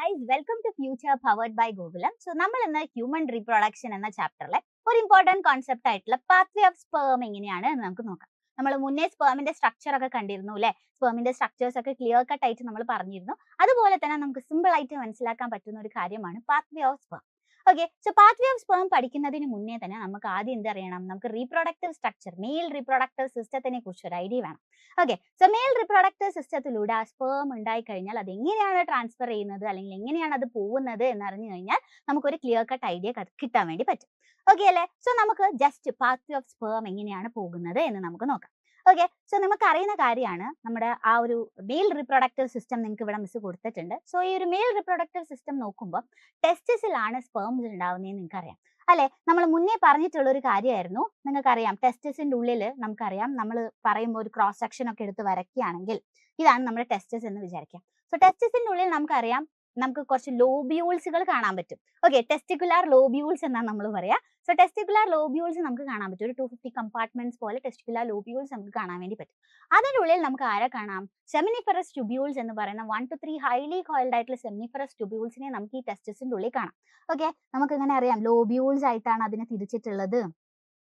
guys, welcome to Future powered by Gokulam. So നമ്മൾ ഇന്ന് human reproduction എന്ന ചാപ്റ്ററിലെ ഒരു ഇമ്പോർട്ടന്റ് കോൺസെപ്റ്റ് ആയിട്ടുള്ള പാത്വേ ഓഫ് സ്പേം എങ്ങനെയാണ് എന്ന് നമുക്ക് നോക്കാം. നമ്മൾ മുന്നേ സ്പേമിന്റെ സ്ട്രക്ചർ ഒക്കെ കണ്ടിരുന്നു അല്ലെ. സ്പേമിന്റെ സ്ട്രക്ചേഴ്സ് ഒക്കെ ക്ലിയർ കട്ട് ആയിട്ട് നമ്മൾ പറഞ്ഞിരുന്നു. അതുപോലെ തന്നെ നമുക്ക് സിമ്പിൾ ആയിട്ട് മനസ്സിലാക്കാൻ പറ്റുന്ന ഒരു കാര്യമാണ് pathway of sperm. Okay, so pathway of sperm പഠിക്കുന്നതിന് മുന്നേ തന്നെ നമുക്ക് ആദ്യം എന്തറിയണം, നമുക്ക് റീപ്രൊഡക്റ്റീവ് സ്ട്രക്ചർ, മെയിൽ റീപ്രൊഡക്റ്റീവ് സിസ്റ്റത്തിനെ കുറിച്ച് ഒരു ഐഡിയ വേണം. ഓക്കെ, സോ മെയിൽ റീപ്രൊഡക്റ്റീവ് സിസ്റ്റത്തിലൂടെ ആ സ്പേം ഉണ്ടായി കഴിഞ്ഞാൽ അത് എങ്ങനെയാണ് ട്രാൻസ്ഫർ ചെയ്യുന്നത് അല്ലെങ്കിൽ എങ്ങനെയാണ് അത് പോകുന്നത് എന്നറിഞ്ഞു കഴിഞ്ഞാൽ നമുക്കൊരു ക്ലിയർ കട്ട് ഐഡിയ കിട്ടാൻ വേണ്ടി പറ്റും. ഓക്കെ അല്ലേ? സോ നമുക്ക് ജസ്റ്റ് പാത്വേ ഓഫ് സ്പേം എങ്ങനെയാണ് പോകുന്നത് എന്ന് നമുക്ക് നോക്കാം. ഓക്കെ, സോ നമുക്ക് അറിയുന്ന കാര്യമാണ് നമ്മുടെ ആ ഒരു മെയിൽ റീപ്രൊഡക്റ്റീവ് സിസ്റ്റം നിങ്ങൾക്ക് ഇവിടെ മിസ് കൊടുത്തിട്ടുണ്ട്. സോ ഈ ഒരു മെയിൽ റീപ്രൊഡക്റ്റീവ് സിസ്റ്റം നോക്കുമ്പോൾ ടെസ്റ്റിസിലാണ് സ്പേംസ് ഉണ്ടാവുന്നതെന്ന് നിങ്ങൾക്ക് അറിയാം അല്ലെ. നമ്മൾ മുന്നേ പറഞ്ഞിട്ടുള്ള ഒരു കാര്യമായിരുന്നു, നിങ്ങൾക്കറിയാം ടെസ്റ്റിസിന്റെ ഉള്ളിൽ നമുക്കറിയാം, നമ്മൾ പറയുമ്പോൾ ഒരു ക്രോസ് സെക്ഷൻ ഒക്കെ എടുത്ത് വരയ്ക്കുകയാണെങ്കിൽ ഇതാണ് നമ്മുടെ ടെസ്റ്റിസ് എന്ന് വിചാരിക്കാം. സോ ടെസ്റ്റിസിന്റെ ഉള്ളിൽ നമുക്കറിയാം നമുക്ക് കുറച്ച് ലോബ്യൂൾസുകൾ കാണാൻ പറ്റും. ഓക്കെ, ടെസ്റ്റിക്കുലാർ ലോബ്യൂൾസ് എന്നാണ് നമ്മൾ പറയാ. സോ ടെസ്റ്റിക്കുലാർ ലോബ്യൂൾസ് നമുക്ക് കാണാൻ പറ്റും. ഒരു 250 കമ്പാർട്ട്മെന്റ്സ് പോലെ ടെസ്റ്റിക്കുലാർ ലോബ്യൂൾസ് നമുക്ക് കാണാൻ വേണ്ടി പറ്റും. അതിൻ്റെ ഉള്ളിൽ നമുക്ക് ആരെ കാണാം? സെമിനിഫറസ് ട്യൂബ്യൂൾസ് എന്ന് പറയുന്ന 1 to 3 ഹൈലി കോയിൽഡ് ആയിട്ടുള്ള സെമിനിഫറസ് ട്യൂബ്യൂൾസിനെ നമുക്ക് ഈ ടെസ്റ്റിസിന്റെ ഉള്ളിൽ കാണാം. ഓക്കെ, നമുക്ക് ഇങ്ങനെ അറിയാം ലോബ്യൂൾസ് ആയിട്ടാണ് അതിനെ തിരിച്ചിട്ടുള്ളത്.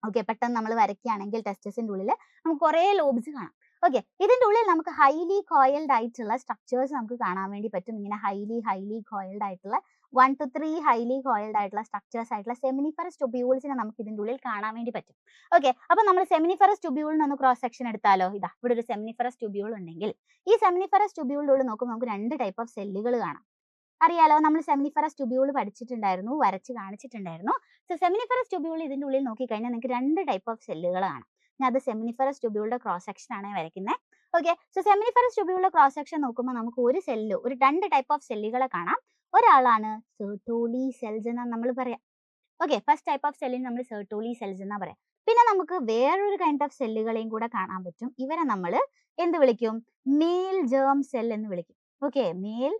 ഓക്കെ, പെട്ടെന്ന് നമ്മൾ വരയ്ക്കുകയാണെങ്കിൽ ടെസ്റ്റിസിന്റെ ഉള്ളിൽ നമുക്ക് കുറേ ലോബ്സ് കാണാം. ഓക്കെ, ഇതിന്റെ ഉള്ളിൽ നമുക്ക് ഹൈലി കോയിൽഡ് ആയിട്ടുള്ള സ്ട്രക്ചേഴ്സ് നമുക്ക് കാണാൻ വേണ്ടി പറ്റും. ഇങ്ങനെ ഹൈലി കോയിൽഡ് ആയിട്ടുള്ള 1 to 3 ഹൈലി കോയിൽഡ് ആയിട്ടുള്ള സ്ട്രക്ചേഴ്സ് ആയിട്ടുള്ള സെമിനിഫറസ് ട്യൂബ്യൂൾസിനെ നമുക്ക് ഇതിന്റെ ഉള്ളിൽ കാണാൻ വേണ്ടി പറ്റും. ഓക്കെ, അപ്പൊ നമ്മൾ സെമിനിഫറസ് ട്യൂബ്യൂളിന് ഒന്ന് ക്രോസ് സെക്ഷൻ എടുത്താലോ? ഇതാ ഇവിടെ ഒരു സെമിനിഫറസ് ട്യൂബ്യൂൾ ഉണ്ടെങ്കിൽ ഈ സെമിനിഫറസ് ട്യൂബ്യൂളിന്റെ ഉള്ളിൽ നോക്കുമ്പോൾ നമുക്ക് 2 ടൈപ്പ് ഓഫ് സെല്ലുകൾ കാണാം. അറിയാലോ, നമ്മൾ സെമിനിഫറസ് ട്യൂബ്യൂൾ പഠിച്ചിട്ടുണ്ടായിരുന്നു, വരച്ച് കാണിച്ചിട്ടുണ്ടായിരുന്നു. സോ സെമിനിഫറസ് ട്യൂബ്യൂൾ ഇതിന്റെ ഉള്ളിൽ നോക്കിക്കഴിഞ്ഞാൽ നിങ്ങൾക്ക് 2 ടൈപ്പ് ഓഫ് സെല്ലുകൾ കാണാം. ഞാൻ അത് സെമിനിഫറസ് ട്യൂബ്യൂളിന്റെ ക്രോസ് സെക്ഷൻ ആണ് വരയ്ക്കുന്നത്. ഓക്കെ, സോ സെമിനിഫറസ് ട്യൂബ്യൂളിന്റെ ക്രോസ് സെക്ഷൻ നോക്കുമ്പോൾ നമുക്ക് ഒരു സെല്ല്, ഒരു 2 ടൈപ്പ് ഓഫ് സെല്ലുകളെ കാണാം. ഒരാളാണ് സെർട്ടോളി സെൽസ് എന്ന് നമ്മൾ പറയാം. ഓക്കെ, ഫസ്റ്റ് ടൈപ്പ് ഓഫ് സെല്ലിന് നമ്മൾ സെർട്ടോളി സെൽസ് എന്നാ പറയാം. പിന്നെ നമുക്ക് വേറൊരു കൈൻഡ് ഓഫ് സെല്ലുകളെയും കൂടെ കാണാൻ പറ്റും. ഇവരെ നമ്മൾ എന്ത് വിളിക്കും? മെയിൽ ജേം സെൽ എന്ന് വിളിക്കും. ഓക്കെ, മെയിൽ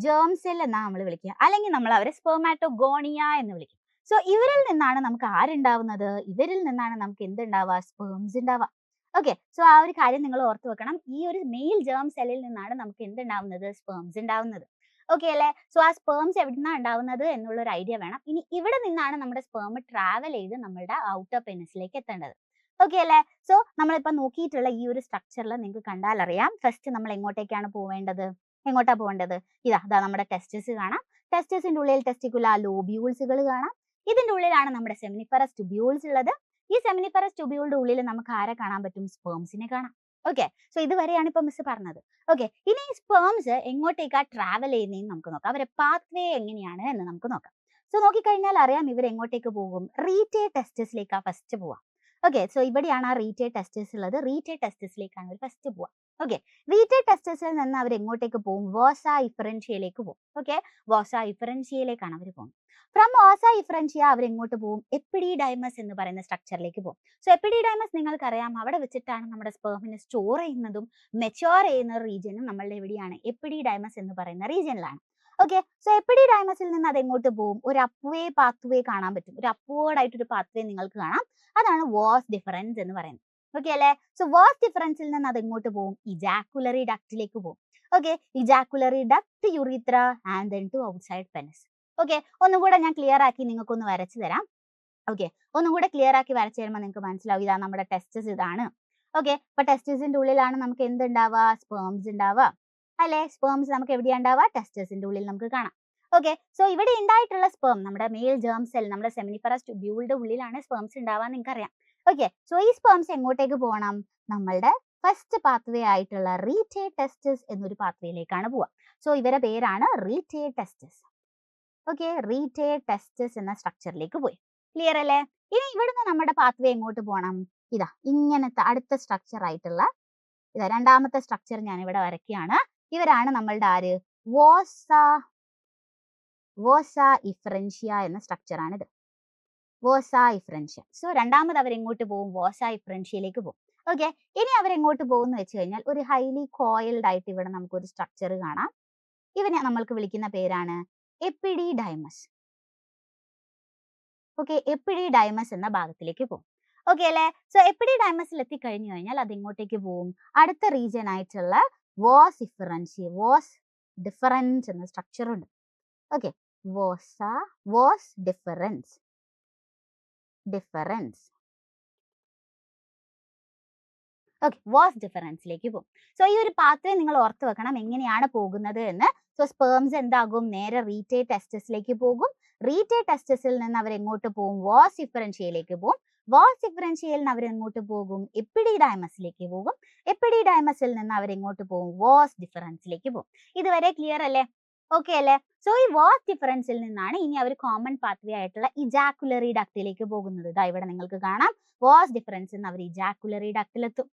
ജേം സെൽ എന്നാണ് നമ്മൾ വിളിക്കുക, അല്ലെങ്കിൽ നമ്മൾ അവരെ സ്പെർമാറ്റോഗോണിയ എന്ന് വിളിക്കും. സോ ഇവരിൽ നിന്നാണ് നമുക്ക് ആരുണ്ടാവുന്നത്? ഇവരിൽ നിന്നാണ് നമുക്ക് എന്തുണ്ടാവുക? സ്പേംസ് ഉണ്ടാവുക. ഓക്കെ, സോ ആ ഒരു കാര്യം നിങ്ങൾ ഓർത്ത് വെക്കണം. ഈ ഒരു മെയിൽ ജേം സെല്ലിൽ നിന്നാണ് നമുക്ക് എന്തുണ്ടാവുന്നത്? സ്പേംസ് ഉണ്ടാവുന്നത്. ഓക്കെ അല്ലേ? സോ ആ സ്പേംസ് എവിടുന്നാണ് ഉണ്ടാവുന്നത് എന്നുള്ള ഒരു ഐഡിയ വേണം. ഇനി ഇവിടെ നിന്നാണ് നമ്മുടെ സ്പേം ട്രാവൽ ചെയ്ത് നമ്മുടെ ഔട്ടർ പെനിസിലേക്ക് എത്തേണ്ടത്. ഓക്കെ അല്ലേ? സോ നമ്മളിപ്പോ നോക്കിയിട്ടുള്ള ഈ ഒരു സ്ട്രക്ചറിൽ നിങ്ങൾക്ക് കണ്ടാൽ അറിയാം, ഫസ്റ്റ് നമ്മൾ എങ്ങോട്ടേക്കാണ് പോവേണ്ടത്? എങ്ങോട്ടാ പോകേണ്ടത്? ഇതാ നമ്മുടെ ടെസ്റ്റിസ് കാണാം. ടെസ്റ്റിസിന്റെ ഉള്ളിൽ ടെസ്റ്റിക്കുലാർ ലോബ്യൂൾസുകൾ കാണാം. ഇതിന്റെ ഉള്ളിലാണ് നമ്മുടെ സെമിനിഫറസ് ട്യൂബ്യൂൾസ് ഉള്ളത്. ഈ സെമിനിഫറസ് ട്യൂബ്യൂളിന്റെ ഉള്ളിൽ നമുക്ക് ആരെ കാണാൻ പറ്റും? സ്പേംസിനെ കാണാം. ഓക്കെ, സോ ഇതുവരെയാണ് ഇപ്പൊ മിസ് പറഞ്ഞത്. ഓക്കെ, ഇനി ഈ സ്പേംസ് എങ്ങോട്ടേക്കാ ട്രാവൽ ചെയ്യുന്നതെന്ന് നമുക്ക് നോക്കാം. അവരെ പാത്വേ എങ്ങനെയാണ് എന്ന് നമുക്ക് നോക്കാം. സോ നോക്കിക്കഴിഞ്ഞാൽ അറിയാം ഇവർ എങ്ങോട്ടേക്ക് പോകും? റീറ്റേ ടെസ്റ്റിസിലേക്കാ ഫസ്റ്റ് പോവാം. ഓക്കെ, സോ ഇവിടെയാണ് ആ റീറ്റേ ടെസ്റ്റിസ് ഉള്ളത്. റീറ്റേ ടെസ്റ്റിസിലേക്കാണ് അവർ ഫസ്റ്റ് പോവുക. ഓക്കെ, റീറ്റേ ടെസ്റ്റിസിൽ നിന്ന് അവർ എങ്ങോട്ടേക്ക് പോകും? വോസ ഇഫറൻഷ്യയിലേക്ക് പോകും. ഓക്കെ, വോസ ഇഫറൻഷ്യയിലേക്കാണ് അവർ പോകുന്നത്. ഫ്രം വോസ ഇഫറൻഷ്യ അവർ എങ്ങോട്ട് പോകും? എപ്പിഡിഡൈമസ് എന്ന് പറയുന്ന സ്ട്രക്ചറിലേക്ക് പോകും. സോ എപ്പിഡിഡൈമസ് നിങ്ങൾക്കറിയാം, അവിടെ വെച്ചിട്ടാണ് നമ്മുടെ സ്പേമിനെ സ്റ്റോർ ചെയ്യുന്നതും മെച്യൂർ ചെയ്യുന്ന റീജിയനും നമ്മളുടെ എവിടെയാണ്? എപ്പിഡിഡൈമസ് എന്ന് പറയുന്ന റീജിയനിലാണ്. ഓക്കെ, സോ എപ്പിഡിഡൈമസിൽ നിന്ന് അത് എങ്ങോട്ട് പോകും? ഒരു അപ്വേ പാത്വേ കാണാൻ പറ്റും. ഒരു അപ്വേർഡ് ആയിട്ടൊരു പാത്വേ നിങ്ങൾക്ക് കാണാം. അതാണ് വാസ് ഡിഫറൻസ് എന്ന് പറയുന്നത്. ഓക്കെ അല്ലേ? സോ വാസ് ഡിഫറൻസിൽ നിന്ന് അത് എങ്ങോട്ട് പോകും? ഇജാക്കുലറി ഡക്റ്റിലേക്ക് പോകും. Okay, ejaculatory duct, urethra and then to outside penis. Okay, ഒന്നും കൂടെ ഞാൻ ക്ലിയർ ആക്കി നിങ്ങൾക്കൊന്ന് വരച്ചു തരാം. ഓക്കെ, ഒന്നും കൂടെ ക്ലിയർ ആക്കി വരച്ചു തരുമ്പോൾ നിങ്ങൾക്ക് മനസ്സിലാവും. ഇതാ നമ്മുടെ ടെസ്റ്റിസ്, ഇതാണ്. ഓക്കെ, അപ്പൊ ടെസ്റ്റിസിന്റെ ഉള്ളിലാണ് നമുക്ക് എന്തുണ്ടാവുക? സ്പേംസ് ഉണ്ടാവുക അല്ലെ. സ്പേംസ് നമുക്ക് എവിടെയാ ഉണ്ടാവുക? ടെസ്റ്റിസിന്റെ ഉള്ളിൽ നമുക്ക് കാണാം. ഓക്കെ, സോ ഇവിടെ ഉണ്ടായിട്ടുള്ള സ്പേം നമ്മുടെ മെയിൽ ജേം സെൽ, നമ്മുടെ സെമിനിഫറസ് ട്യൂബ്യൂളിന്റെ ഉള്ളിലാണ് സ്പേംസ് ഉണ്ടാവുക നിങ്ങൾക്ക് അറിയാം. ഓക്കെ, സോ ഈ സ്പേംസ് എങ്ങോട്ടേക്ക് പോകണം? നമ്മളുടെ ഫസ്റ്റ് പാത്വേ ആയിട്ടുള്ള റീറ്റേ ടെസ്റ്റിസ് എന്നൊരു പാത്വേയിലേക്കാണ് പോവുക. സോ ഇവരുടെ പേരാണ് റീറ്റേ ടെസ്റ്റിസ്. ഓക്കെ, റീറ്റേ ടെസ്റ്റിസ് എന്ന സ്ട്രക്ചറിലേക്ക് പോയി. ക്ലിയർ അല്ലേ? ഇനി ഇവിടുന്ന് നമ്മുടെ പാത്വേ എങ്ങോട്ട് പോകണം? ഇതാ ഇങ്ങനത്തെ അടുത്ത സ്ട്രക്ചർ ആയിട്ടുള്ള ഇതാ രണ്ടാമത്തെ സ്ട്രക്ചർ ഞാൻ ഇവിടെ വരയ്ക്കുകയാണ്. ഇവരാണ് നമ്മളുടെ ആര്? വോസ ഇഫറൻഷ്യ എന്ന സ്ട്രക്ചർ ആണിത്. വോസ ഇഫറൻഷ്യ. സോ രണ്ടാമത് അവരെങ്ങോട്ട് പോകും? വോസ ഇഫറൻഷ്യയിലേക്ക് പോകും. ഓക്കെ, ഇനി അവരെങ്ങോട്ട് പോകുമെന്ന് വെച്ച് കഴിഞ്ഞാൽ ഒരു ഹൈലി കോയിൽഡ് ആയിട്ട് ഇവിടെ നമുക്കൊരു സ്ട്രക്ചർ കാണാം. ഇവനെ നമ്മൾക്ക് വിളിക്കുന്ന പേരാണ് എപ്പിഡിഡൈമസ്. ഓക്കെ, എപ്പിഡിഡൈമസ് എന്ന ഭാഗത്തിലേക്ക് പോകും. ഓക്കെ അല്ലേ? സോ എപ്പിഡിഡൈമസിൽ എത്തിക്കഴിഞ്ഞു കഴിഞ്ഞാൽ അത് എങ്ങോട്ടേക്ക് പോകും? അടുത്ത റീജിയൻ ആയിട്ടുള്ള വാസ് ഇഫറൻഷ്യ, വാസ് ഡിഫറൻസ് എന്ന സ്ട്രക്ചർ ഉണ്ട്. Okay, vas deferens. Okay, vas ഡിഫറൻസിലേക്ക് പോകും. സോ ഈ ഒരു പാത്വേ നിങ്ങൾ ഓർത്ത് വെക്കണം എങ്ങനെയാണ് പോകുന്നത് എന്ന്. സോ സ്പേംസ് എന്താകും, നേരെ റീറ്റേ ടെസ്റ്റസിലേക്ക് പോകും. റീറ്റേ ടെസ്റ്റസിൽ നിന്ന് അവർ എങ്ങോട്ട് പോകും, വാസ് ഡിഫറൻഷ്യയിലേക്ക് പോകും. വാസ് ഡിഫറൻഷ്യയിൽ നിന്ന് അവർ എങ്ങോട്ട് പോകും, എപ്പിഡിഡൈമസിലേക്ക് പോകും. എപ്പിഡിഡൈമസിൽ നിന്ന് അവർ എങ്ങോട്ട് പോകും, വാസ് ഡിഫറൻസിലേക്ക് പോകും. ഇതുവരെ ക്ലിയർ അല്ലേ? ഓക്കെ അല്ലേ? സോ ഈ വാസ് ഡിഫറൻസിൽ നിന്നാണ് ഇനി അവർ കോമൺ പാത്വേ ആയിട്ടുള്ള ഇജാക്കുലറി ഡക്റ്റിലേക്ക് പോകുന്നത്. ഇതാ ഇവിടെ നിങ്ങൾക്ക് കാണാം, വാസ് ഡിഫറൻസിൽ നിന്ന് അവർ ഇജാക്കുലറി ഡക്റ്റിലെത്തും.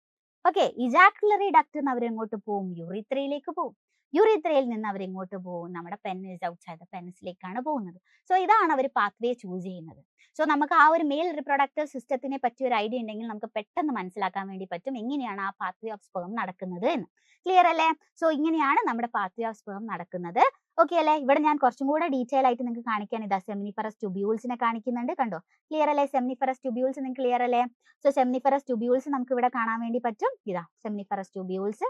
ഓക്കെ, ഇജാക്കുലറി ഡക്റ്റ് നിന്ന് അവർ എങ്ങോട്ട് പോകും, യൂറിത്രയിലേക്ക് പോകും. യൂറിത്രയിൽ നിന്ന് അവർ എങ്ങോട്ട് പോകും, നമ്മുടെ പെനിസ് ഔട്ട്സൈഡ് പെനിസിലേക്കാണ് പോകുന്നത്. സോ ഇതാണ് അവർ പാത്വേ ചൂസ് ചെയ്യുന്നത്. സോ നമുക്ക് ആ ഒരു മെയിൽ റിപ്രൊഡക്റ്റീവ് സിസ്റ്റത്തിനെ പറ്റി ഒരു ഐഡിയ ഉണ്ടെങ്കിൽ നമുക്ക് പെട്ടെന്ന് മനസ്സിലാക്കാൻ വേണ്ടി പറ്റും എങ്ങനെയാണ് ആ പാത്വേ ഓഫ് സ്പേം നടക്കുന്നത് എന്ന്. ക്ലിയർ അല്ലേ? സോ ഇങ്ങനെയാണ് നമ്മുടെ പാത്വേ ഓഫ് സ്പേം നടക്കുന്നത്. ഓക്കെ അല്ലേ? ഇവിടെ ഞാൻ കുറച്ചും കൂടെ ഡീറ്റെയിൽ ആയിട്ട് നിങ്ങൾക്ക് കാണിക്കാൻ ഇതാ സെമിനിഫറസ് ട്യൂബ്യൂൾസിനെ കാണിക്കുന്നുണ്ട്. കണ്ടോ? ക്ലിയർ അല്ലേ? സെമിനിഫറസ് ട്യൂബ്യൂൾസ് നിങ്ങൾക്ക് ക്ലിയർ അല്ലേ? സോ സെമിനിഫറസ് ട്യൂബ്യൂൾസ് നമുക്ക് ഇവിടെ കാണാൻ വേണ്ടി പറ്റും. ഇതാ സെമിനിഫറസ് ട്യൂബ്യൂൾസ്.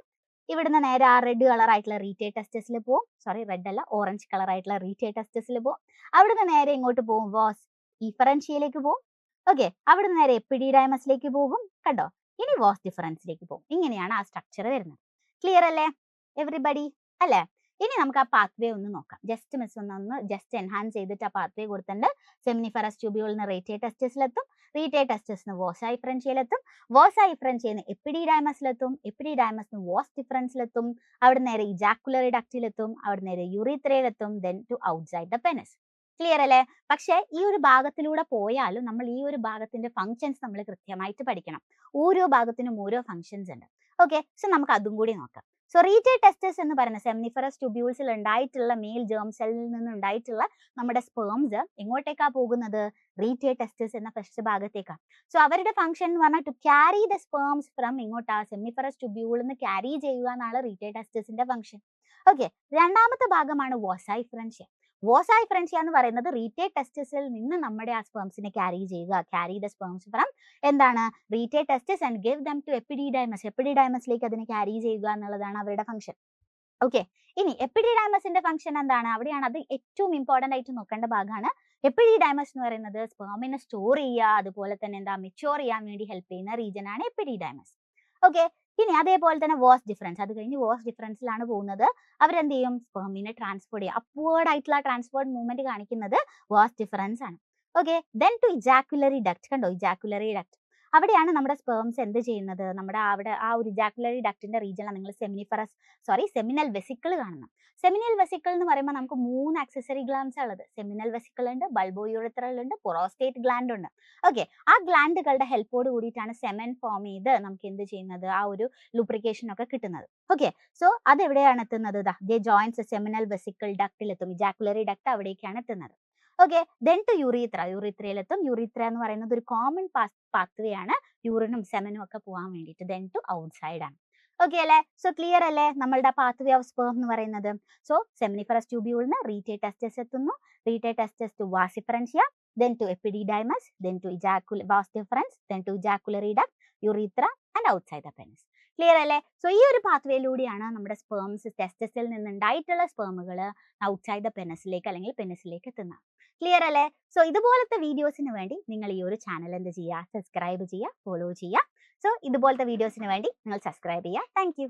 ഇവിടുന്ന് നേരെ ആ റെഡ് കളർ ആയിട്ടുള്ള റീറ്റേ ടെസ്റ്റസിൽ പോകും. സോറി, റെഡ് അല്ല, ഓറഞ്ച് കളർ ആയിട്ടുള്ള റീറ്റേ ടെസ്റ്റസിൽ പോകും. അവിടുന്ന് നേരെ ഇങ്ങോട്ട് പോകും, വാസ് ഇഫറൻഷ്യയിലേക്ക് പോകും. ഓക്കെ, അവിടുന്ന് നേരെ എപ്പിഡിഡൈമസിലേക്ക് പോകും. കണ്ടോ? ഇനി വാസ് ഡിഫറൻസിലേക്ക് പോകും. ഇങ്ങനെയാണ് ആ സ്ട്രക്ചർ വരുന്നത്. ക്ലിയർ അല്ലേ എവറിബഡി? അല്ലേ? ഇനി നമുക്ക് ആ പാത്വേ ഒന്ന് നോക്കാം. ജസ്റ്റ് മിസ് ഒന്ന് ജസ്റ്റ് എൻഹാൻസ് ചെയ്തിട്ട് ആ പാത്വേ കൊടുത്തിട്ടുണ്ട്. സെമിനിഫറസ് ട്യൂബ്യൂളിന് റീറ്റേ ടെസ്റ്റസിലെത്തും. റീറ്റേ ടെസ്റ്റസിന് വോസായി ഫ്രൻഷ്യയിലെത്തും. വോസായി ഫ്രൻഷ്യന്ന് എപ്പിഡിഡൈമസിലെത്തും. എപ്പിഡിഡൈമസിന് വാസ് ഡിഫറൻസിലെത്തും. അവിടെ നേരെ ഇജാക്കുലറി ഡക്റ്റിലെത്തും. അവിടെ നേരെ യൂറിത്രയിലെത്തും. Then to outside the penis. Clear അല്ലേ? പക്ഷേ ഈ ഒരു ഭാഗത്തിലൂടെ പോയാലും നമ്മൾ ഈ ഒരു ഭാഗത്തിന്റെ ഫങ്ഷൻസ് നമ്മൾ കൃത്യമായിട്ട് പഠിക്കണം. ഓരോ ഭാഗത്തിനും ഓരോ ഫങ്ഷൻസ് ഉണ്ട്. ഓക്കെ, സോ നമുക്ക് അതും കൂടി നോക്കാം. സോ റീറ്റേ ടെസ്റ്റസ് എന്ന് പറയുന്ന സെമിനിഫറസ് ട്യൂബ്യൂൾസിൽ ഉണ്ടായിട്ടുള്ള മെയിൽ ജേം സെല്ലിൽ നിന്ന് ഉണ്ടായിട്ടുള്ള നമ്മുടെ സ്പേംസ് എങ്ങോട്ടേക്കാ പോകുന്നത്, റീറ്റേ ടെസ്റ്റസ് എന്ന ഫസ്റ്റ് ഭാഗത്തേക്കാണ്. സോ അവരുടെ ഫംഗ്ഷൻ എന്ന് പറഞ്ഞാൽ to carry the sperms from ഇങ്ങോട്ടാ സെമിനിഫറസ് ട്യൂബ്യൂളിൽ നിന്ന് ക്യാരി ചെയ്യുക എന്നാണ് റീറ്റേ ടെസ്റ്റസിന്റെ ഫംഗ്ഷൻ. ഓക്കെ, രണ്ടാമത്തെ ഭാഗമാണ് വോസായി ഫ്രൻഷ്യ. വോസായി ഫ്രൻഷ്യ എന്ന് പറയുന്നത് റീറ്റേ ടെസ്റ്റസിൽ നിന്ന് നമ്മുടെ ആ സ്പേംസിനെ ക്യാരി ചെയ്യുക. ക്യാരി ദ സ്പേംസ് ഫ്രം എന്താണ്, rete testis and give them to epididymis. എപ്പിഡിഡൈമസിലേക്ക് അതിനെ ക്യാരി ചെയ്യുക എന്നുള്ളതാണ് അവരുടെ ഫംഗ്ഷൻ. ഓക്കെ, ഇനി എപ്പിഡിഡൈമസിന്റെ ഫംഗ്ഷൻ എന്താണ്, അവിടെയാണ് അത് ഏറ്റവും ഇമ്പോർട്ടന്റ് ആയിട്ട് നോക്കേണ്ട ഭാഗമാണ്. എപ്പിഡിഡൈമസ് എന്ന് പറയുന്നത് സ്പേമിനെ സ്റ്റോർ ചെയ്യുക, അതുപോലെ തന്നെ എന്താ മെച്യൂർ ചെയ്യാൻ വേണ്ടി ഹെൽപ്പ് ചെയ്യുന്ന റീജിയൻ ആണ് എപ്പിഡിഡൈമസ്. ഓക്കെ, ഇനി അതേപോലെ തന്നെ വാസ് ഡിഫറൻസ്. അത് കഴിഞ്ഞ് വാസ് ഡിഫറൻസിലാണ് പോകുന്നത്. അവരെന്ത് ചെയ്യും, സ്പേമിനെ ട്രാൻസ്പോർട്ട് ചെയ്യും. അപ്വേർഡ് ആയിട്ടുള്ള ട്രാൻസ്പോർട്ട് മൂവ്മെന്റ് കാണിക്കുന്നത് വാസ് ഡിഫറൻസ് ആണ്. Okay, then to ejaculatory duct. കണ്ടോ, ഇജാക്കുലറി ഡക്ട്. അവിടെയാണ് നമ്മുടെ സ്പേംസ് എന്ത് ചെയ്യുന്നത്, നമ്മുടെ അവിടെ ആ ഒരു ഇജാക്കുലറി ഡക്റ്റിന്റെ റീജിയനിലാണ് നിങ്ങൾ സെമിനൽ വെസിക്കിൾ കാണുന്നത്. സെമിനൽ വെസിക്കിൾ എന്ന് പറയുമ്പോൾ നമുക്ക് 3 ആക്സസറി ഗ്ലാൻസ് ഉള്ളത്. സെമിനൽ വെസിക്കിൾ ഉണ്ട്, ബൾബോ യൂറിത്രൽ ഉണ്ട്, പൊറോസ്റ്റേറ്റ് ഗ്ലാൻഡ് ഉണ്ട്. ഓക്കെ, ആ ഗ്ലാൻഡുകളുടെ ഹെൽപ്പോട് കൂടിയിട്ടാണ് സെമൻ ഫോം ചെയ്ത് നമുക്ക് എന്ത് ചെയ്യുന്നത്, ആ ഒരു ലൂബ്രിക്കേഷൻ ഒക്കെ കിട്ടുന്നത്. ഓക്കെ, സോ അതെവിടെയാണ് എത്തുന്നത്, ജോയിൻസ് സെമിനൽ വെസിക്കിൾ ഡക്റ്റിലെത്തും. ഇജാക്കുലറി ഡക്ട് അവിടേക്കാണ് എത്തുന്നത്. Okay, then to urethra. യൂറിത്രയിലെത്തും. യൂറിത്ര എന്ന് പറയുന്നത് ഒരു കോമൺ പാത്വേ ആണ്, യൂറിനും സെമനും ഒക്കെ പോകാൻ വേണ്ടിയിട്ട്. ദെൻ ടു ഔട്ട്സൈഡ് ആണ്. ഓക്കെ അല്ലേ? സോ ക്ലിയർ അല്ലേ നമ്മളുടെ പാത്വേ ഓഫ് സ്പേം എന്ന് പറയുന്നത്? സോ സെമിനിഫറസ് ട്യൂബ്യൂളിന് റീറ്റേ ടെസ്റ്റസ് എത്തുന്നു. Rete testis to vasa efferentia, then to epididymis, then to vas deferens, then to ejaculatory duct, urethra and outside the penis. Clear അല്ലേ? So ഈ ഒരു പാത്വേയിലൂടെയാണ് നമ്മുടെ സ്പേംസ് ടെസ്റ്റസിൽ നിന്നുണ്ടായിട്ടുള്ള സ്പേമുകൾ ഔട്ട്സൈഡ് ദ പെനിസിലേക്ക് അല്ലെങ്കിൽ പെനിസിലേക്ക് എത്തുന്നത്. ക്ലിയർ അല്ലേ? സോ ഇതുപോലത്തെ വീഡിയോസിന് വേണ്ടി നിങ്ങൾ ഈ ഒരു ചാനൽ എന്ത് ചെയ്യുക, സബ്സ്ക്രൈബ് ചെയ്യുക, ഫോളോ ചെയ്യുക. സോ ഇതുപോലത്തെ വീഡിയോസിന് വേണ്ടി നിങ്ങൾ സബ്സ്ക്രൈബ് ചെയ്യുക. Thank you.